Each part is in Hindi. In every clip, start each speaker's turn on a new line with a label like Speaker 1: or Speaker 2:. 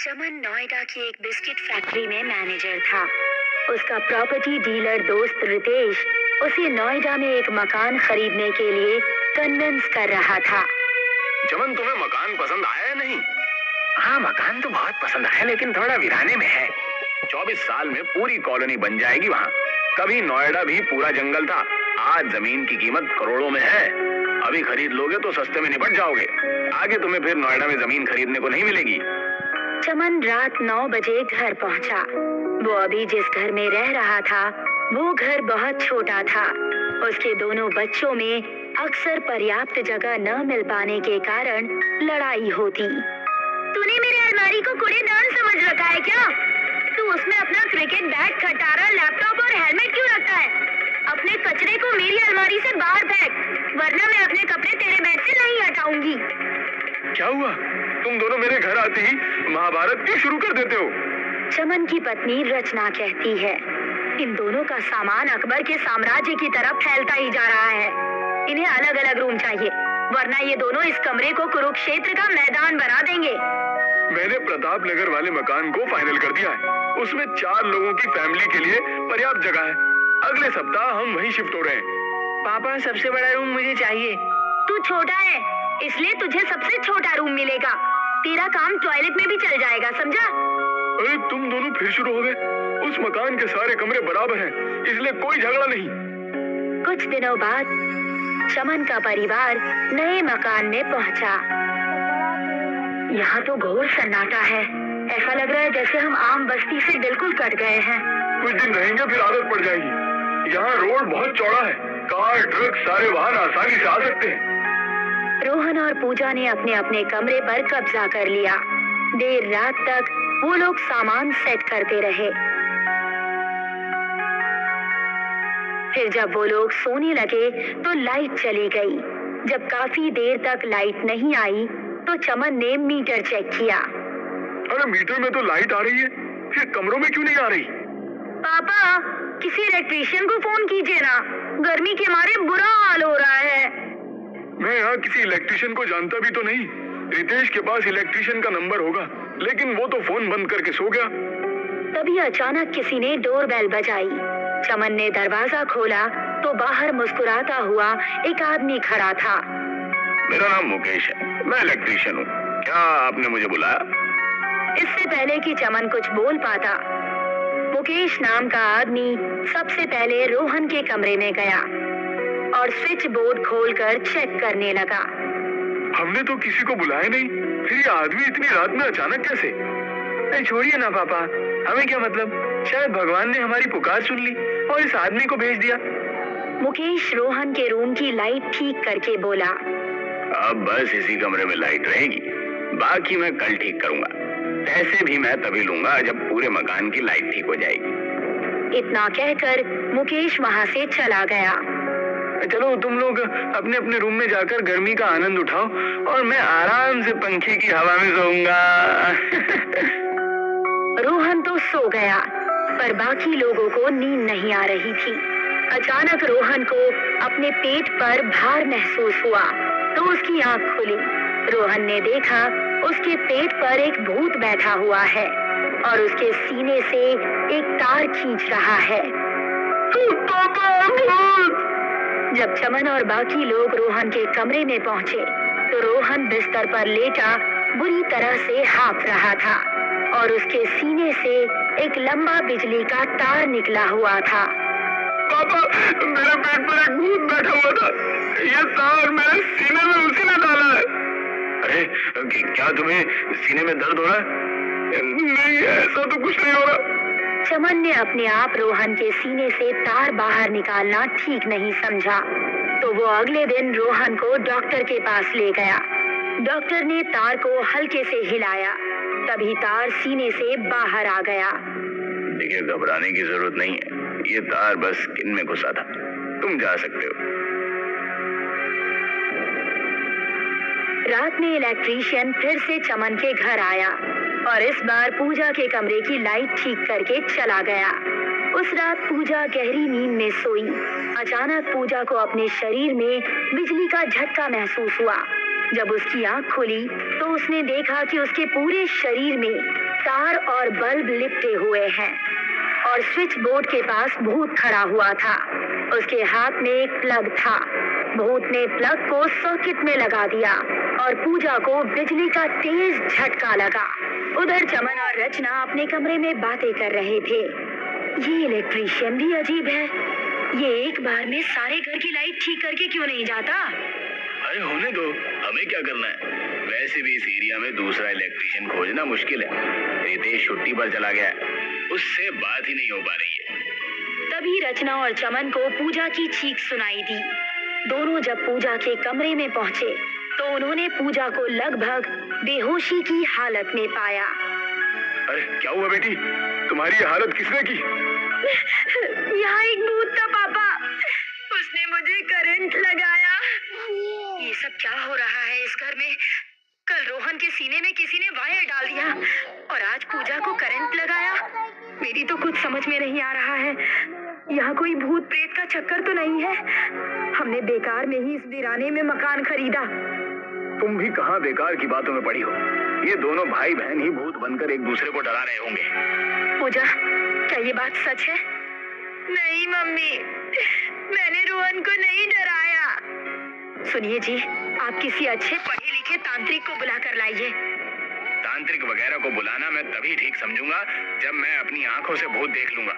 Speaker 1: चमन नोएडा की एक बिस्किट फैक्ट्री में मैनेजर था। उसका प्रॉपर्टी डीलर दोस्त रितेश उसे नोएडा में एक मकान खरीदने के लिए कन्विंस कर रहा था।
Speaker 2: चमन, तुम्हें मकान पसंद आया या नहीं? हाँ, मकान तो बहुत पसंद आया, लेकिन थोड़ा वीराने में है। 24 साल में पूरी कॉलोनी बन जाएगी वहाँ। कभी नोएडा भी पूरा जंगल था, आज जमीन की कीमत करोड़ों में है। अभी खरीद लोगे तो सस्ते में निपट जाओगे। आगे तुम्हें फिर नोएडा में जमीन खरीदने को नहीं मिलेगी।
Speaker 1: चमन रात 9 बजे घर पहुंचा। वो अभी जिस घर में रह रहा था वो घर बहुत छोटा था। उसके दोनों बच्चों में अक्सर पर्याप्त जगह न मिल पाने के कारण लड़ाई होती। तूने मेरे अलमारी को कूड़ेदान समझ रखा है क्या? तू उसमें अपना क्रिकेट बैट, खटारा, लैपटॉप और हेलमेट क्यों रखता है? अपने कचरे को मेरी अलमारी से बाहर फेंक, वरना मैं अपने कपड़े तेरे बेड से नहीं हटाऊंगी।
Speaker 2: क्या हुआ? तुम दोनों मेरे घर आते ही महाभारत क्यों शुरू कर देते हो?
Speaker 1: चमन की पत्नी रचना कहती है, इन दोनों का सामान अकबर के साम्राज्य की तरफ फैलता ही जा रहा है। इन्हें अलग अलग रूम चाहिए, वरना ये दोनों इस कमरे को कुरुक्षेत्र का मैदान बना देंगे।
Speaker 2: मैंने प्रताप नगर वाले मकान को फाइनल कर दिया है। उसमें 4 लोगों की फैमिली के लिए पर्याप्त जगह है। अगले सप्ताह हम वहीं शिफ्ट हो रहे हैं।
Speaker 3: पापा, सबसे बड़ा रूम मुझे चाहिए।
Speaker 1: तू छोटा है, इसलिए तुझे सबसे छोटा रूम मिलेगा। तेरा काम टॉयलेट में भी चल जाएगा, समझा?
Speaker 2: अरे तुम दोनों फिर शुरू हो गए। उस मकान के सारे कमरे बराबर हैं, इसलिए कोई झगड़ा नहीं।
Speaker 1: कुछ दिनों बाद चमन का परिवार नए मकान में पहुंचा। यहाँ तो घोर सन्नाटा है। ऐसा लग रहा है जैसे हम आम बस्ती से बिल्कुल कट गए हैं।
Speaker 2: कुछ दिन रहेंगे फिर आदत पड़ जाएगी। यहाँ रोड बहुत चौड़ा है, कार, ट्रक, सारे वाहन आसानी से आ सकते हैं।
Speaker 1: रोहन और पूजा ने अपने अपने कमरे पर कब्जा कर लिया। देर रात तक वो लोग सामान सेट करते रहे। फिर जब वो लोग सोने लगे तो लाइट चली गई। जब काफी देर तक लाइट नहीं आई तो चमन ने मीटर चेक किया।
Speaker 2: अरे मीटर में तो लाइट आ रही है, फिर कमरों में क्यों नहीं आ रही?
Speaker 1: पापा, किसी इलेक्ट्रीशियन को फोन कीजिए ना, गर्मी के मारे बुरा हाल हो रहा है।
Speaker 2: मैं यहाँ किसी इलेक्ट्रीशियन को जानता भी तो नहीं। रितेश के पास इलेक्ट्रीशियन का नंबर होगा, लेकिन वो तो फोन बंद करके सो गया।
Speaker 1: तभी अचानक किसी ने डोरबेल बजाई। चमन ने दरवाजा खोला तो बाहर मुस्कुराता हुआ एक आदमी खड़ा था।
Speaker 2: मेरा नाम मुकेश है, मैं इलेक्ट्रीशियन हूँ। क्या आपने मुझे बुलाया?
Speaker 1: इससे पहले कि चमन कुछ बोल पाता, मुकेश नाम का आदमी सबसे पहले रोहन के कमरे में गया और स्विच बोर्ड खोलकर चेक करने लगा।
Speaker 2: हमने तो किसी को बुलाया नहीं, फिर ये आदमी इतनी रात में अचानक कैसे?
Speaker 3: नहीं, छोड़िए ना पापा, हमें क्या मतलब। शायद भगवान ने हमारी पुकार सुन ली और इस आदमी को भेज दिया।
Speaker 1: मुकेश रोहन के रूम की लाइट ठीक करके बोला,
Speaker 2: अब बस इसी कमरे में लाइट रहेगी, बाकी मैं कल ठीक करूंगा। पैसे भी मैं तभी लूंगा जब पूरे मकान की लाइट ठीक हो जाएगी।
Speaker 1: इतना कहकर मुकेश वहां से चला गया।
Speaker 3: चलो तुम लोग अपने अपने रूम में जाकर गर्मी का आनंद उठाओ और मैं आराम से पंखे की हवा में सोऊंगा।
Speaker 1: रोहन तो सो गया, पर बाकी लोगों को नींद नहीं आ रही थी। अचानक रोहन को अपने पेट पर भार महसूस हुआ तो उसकी आंख खुली। रोहन ने देखा उसके पेट पर एक भूत बैठा हुआ है और उसके सीने से एक तार खींच रहा है। जब चमन और बाकी लोग रोहन के कमरे में पहुंचे तो रोहन बिस्तर पर लेटा बुरी तरह से हाँफ रहा था और उसके सीने से एक लंबा बिजली का तार निकला हुआ था।
Speaker 2: पापा, मेरे पेट पर एक भूत बैठा हुआ था। ये तार मेरे सीने में उसी ने डाला है। अरे क्या तुम्हें सीने में दर्द हो रहा है? नहीं, ऐसा तो कुछ नहीं हो रहा।
Speaker 1: चमन ने अपने आप रोहन के सीने से तार बाहर निकालना ठीक नहीं समझा, तो वो अगले दिन रोहन को डॉक्टर के पास ले गया। डॉक्टर ने तार को हल्के से हिलाया, तभी तार सीने से बाहर आ गया।
Speaker 2: देखिए, घबराने की जरूरत नहीं है, ये तार बस स्किन में घुसा था, तुम जा सकते हो।
Speaker 1: रात में इलेक्ट्रीशियन फिर से चमन के घर आया और इस बार पूजा के कमरे की लाइट ठीक करके चला गया। उस रात पूजा गहरी नींद में सोई। अचानक पूजा को अपने शरीर में बिजली का झटका महसूस हुआ। जब उसकी आंख खुली तो उसने देखा कि उसके पूरे शरीर में तार और बल्ब लिपटे हुए हैं और स्विच बोर्ड के पास भूत खड़ा हुआ था। उसके हाथ में एक प्लग था। भूत ने प्लग को सॉकेट में लगा दिया और पूजा को बिजली का तेज झटका लगा। उधर चमन और रचना अपने कमरे में बातें कर रहे थे। ये इलेक्ट्रीशियन भी अजीब है, ये एक बार में सारे घर की लाइट ठीक करके क्यों नहीं जाता?
Speaker 2: अरे होने दो, हमें क्या करना है। वैसे भी इस एरिया में दूसरा इलेक्ट्रीशियन खोजना मुश्किल है। रितेश छुट्टी पर चला गया है, उससे बात ही नहीं हो पा रही है।
Speaker 1: तभी रचना और चमन को पूजा की चीख सुनाई दी। दोनों जब पूजा के कमरे में पहुंचे तो उन्होंने पूजा को लगभग बेहोशी की हालत में पाया।
Speaker 2: अरे क्या हुआ बेटी, तुम्हारी ये हालत किसने की?
Speaker 1: यहाँ एक भूत था पापा, उसने मुझे करंट लगाया। ये सब क्या हो रहा है इस घर में? कल रोहन के सीने में किसी ने वायर डाल दिया और आज पूजा को करंट लगाया। मेरी तो कुछ समझ में नहीं आ रहा है। यहाँ कोई भूत प्रेत का चक्कर तो नहीं है? हमने बेकार में ही इस वीराने में मकान खरीदा।
Speaker 2: तुम भी कहाँ बेकार की बातों में पड़ी हो। ये दोनों भाई बहन ही भूत बनकर एक दूसरे को डरा रहे होंगे।
Speaker 1: पूजा, क्या ये बात सच है? नहीं मम्मी, मैंने रोहन को नहीं डराया। सुनिए जी, आप किसी अच्छे पढ़े लिखे तांत्रिक को बुला कर लाइए।
Speaker 2: तांत्रिक वगैरह को बुलाना मैं तभी ठीक समझूंगा जब मैं अपनी आंखों से भूत देख लूंगा।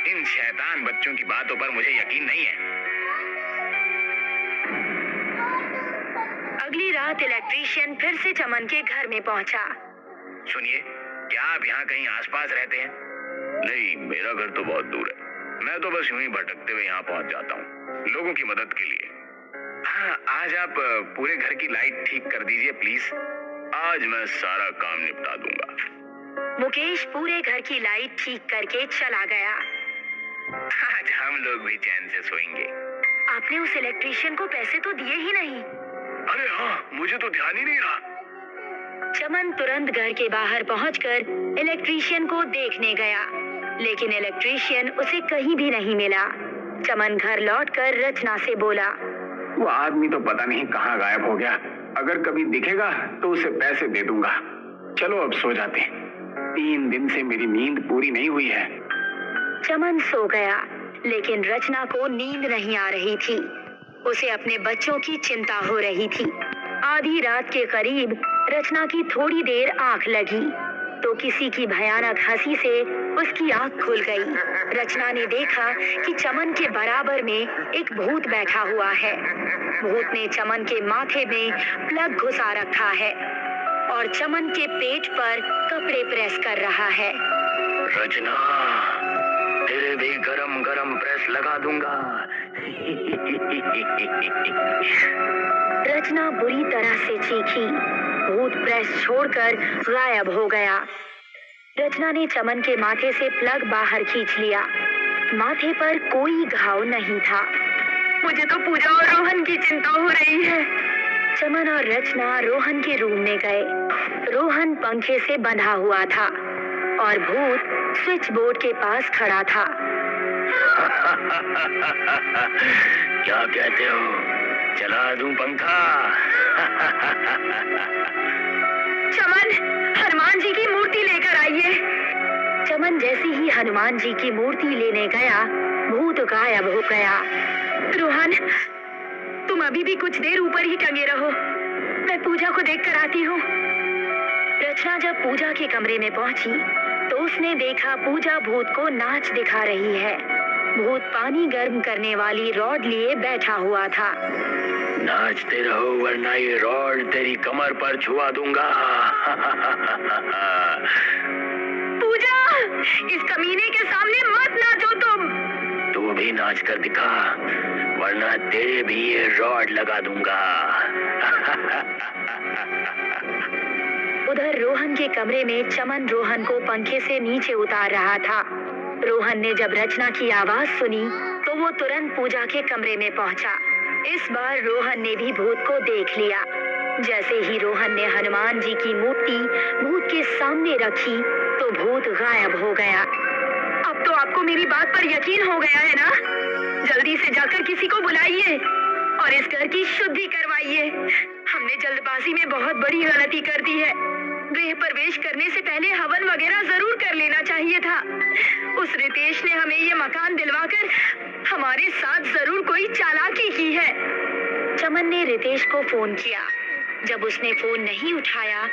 Speaker 2: इन शैतान बच्चों की बातों पर मुझे यकीन नहीं है।
Speaker 1: अगली रात इलेक्ट्रीशियन फिर से चमन के घर में पहुंचा।
Speaker 2: सुनिए, क्या आप यहाँ कहीं आसपास रहते हैं? नहीं, मेरा घर तो बहुत दूर है। मैं तो बस यूं ही भटकते हुए यहाँ पहुंच जाता हूँ, लोगों की मदद के लिए। हाँ, आज आप पूरे घर की लाइट ठीक कर दीजिए प्लीज। आज मैं सारा काम निपटा दूंगा।
Speaker 1: मुकेश पूरे घर की लाइट ठीक करके चला गया।
Speaker 2: आज हम लोग भी चैन से सोएंगे।
Speaker 1: आपने उस इलेक्ट्रीशियन को पैसे तो दिए ही नहीं।
Speaker 2: अरे हाँ, मुझे तो ध्यान ही नहीं रहा।
Speaker 1: चमन तुरंत घर के बाहर पहुंचकर इलेक्ट्रीशियन को देखने गया, लेकिन इलेक्ट्रीशियन उसे कहीं भी नहीं मिला। चमन घर लौटकर रचना से बोला,
Speaker 2: वो आदमी तो पता नहीं कहाँ गायब हो गया। अगर कभी दिखेगा तो उसे पैसे दे दूंगा। चलो अब सो जाते हैं, 3 दिन से मेरी नींद पूरी नहीं हुई है।
Speaker 1: चमन सो गया, लेकिन रचना को नींद नहीं आ रही थी। उसे अपने बच्चों की चिंता हो रही थी। आधी रात के करीब रचना की थोड़ी देर आंख लगी तो किसी की भयानक हंसी से उसकी आंख खुल गई। रचना ने देखा कि चमन के बराबर में एक भूत बैठा हुआ है। भूत ने चमन के माथे में प्लग घुसा रखा है और चमन के पेट पर कपड़े प्रेस कर रहा है।
Speaker 2: रचना, तेरे भी गरम गरम प्रेस लगा दूंगा।
Speaker 1: रचना बुरी तरह से चीखी। भूत प्रेस छोड़कर गायब हो गया। रचना ने चमन के माथे से प्लग बाहर खींच लिया। माथे पर कोई घाव नहीं था। मुझे तो पूजा और रोहन की चिंता हो रही है। चमन और रचना रोहन के रूम में गए। रोहन पंखे से बंधा हुआ था और भूत स्विच बोर्ड के पास खड़ा था।
Speaker 2: क्या कहते हो, चला दूं पंखा?
Speaker 1: चमन, हनुमान जी की मूर्ति लेकर आइए। चमन जैसे ही हनुमान जी की मूर्ति लेने गया, भूत गायब हो गया। रोहन, तुम अभी भी कुछ देर ऊपर ही टंगे रहो, मैं पूजा को देखकर आती हूँ। रचना जब पूजा के कमरे में पहुंची तो उसने देखा पूजा भूत को नाच दिखा रही है। भूत पानी गर्म करने वाली रॉड लिए बैठा हुआ था।
Speaker 2: नाचते रहो वरना ये रॉड तेरी कमर पर छुआ दूंगा।
Speaker 1: पूजा, इस कमीने के सामने मत नाचो तुम।
Speaker 2: तू भी नाच कर दिखा वरना तेरे भी ये रॉड लगा दूंगा।
Speaker 1: उधर रोहन के कमरे में चमन रोहन को पंखे से नीचे उतार रहा था। रोहन ने जब रचना की आवाज सुनी तो वो तुरंत पूजा के कमरे में पहुंचा। इस बार रोहन ने भी भूत को देख लिया। जैसे ही रोहन ने हनुमान जी की मूर्ति भूत के सामने रखी तो भूत गायब हो गया। अब तो आपको मेरी बात पर यकीन हो गया है ना? जल्दी से जाकर किसी को बुलाइए और इस घर की शुद्धि करवाइए। हमने जल्दबाजी में बहुत बड़ी गलती कर दी है। गृह प्रवेश करने से पहले हवन वगैरह जरूर कर लेना चाहिए था। उस रितेश ने हमें ये मकान दिलवाकर हमारे साथ जरूर कोई चालाकी की है। चमन ने रितेश को फोन किया। जब उसने फोन नहीं उठाया